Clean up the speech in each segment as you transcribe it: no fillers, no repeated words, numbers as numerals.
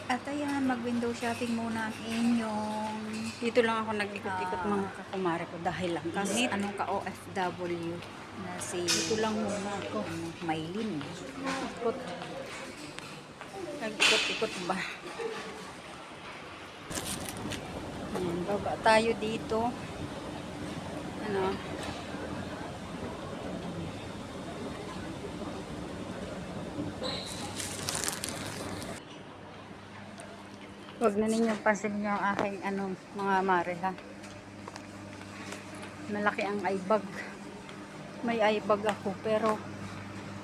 At ayan, mag-window shopping muna ang inyong. Dito lang ako nag-ikot-ikot mga kakumare ko dahil lang Kahit init. anong ka-OFW na si Dito lang muna ako. Maylin. Ikot. Nag-ikot-ikot ba? Ayan, baba tayo dito. Ano? Huwag na ninyong pansinin yung aking mga mare ha. Malaki ang eye bag. May eye bag ako pero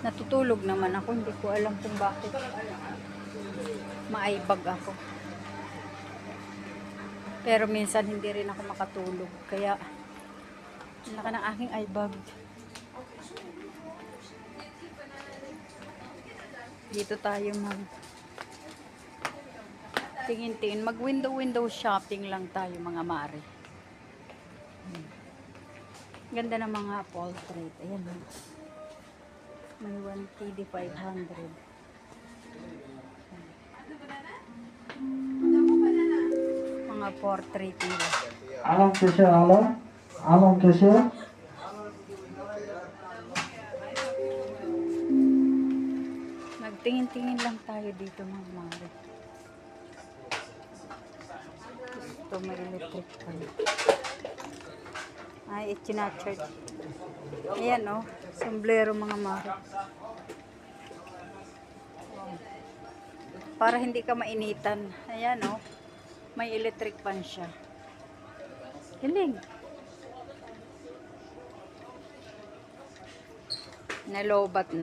natutulog naman ako. Hindi ko alam kung bakit. Ma-eye bag ako. Pero minsan hindi rin ako makatulog. Kaya malaki ng aking eye bag. Dito tayo tingin-tingin. Mag-window shopping lang tayo mga mare. Ganda ng mga portrait. Ayan. May 1 TD 500. Mga portrait nila. Alam कैसे alam कैसे Nagtingin-tingin lang tayo dito mga mare. Gusto may electric fan. Ay, itinacharge. Ayan o. Sombrero mga mare. Para hindi ka mainitan. Ayan o. May electric fan siya. Hiling. Nalobat na.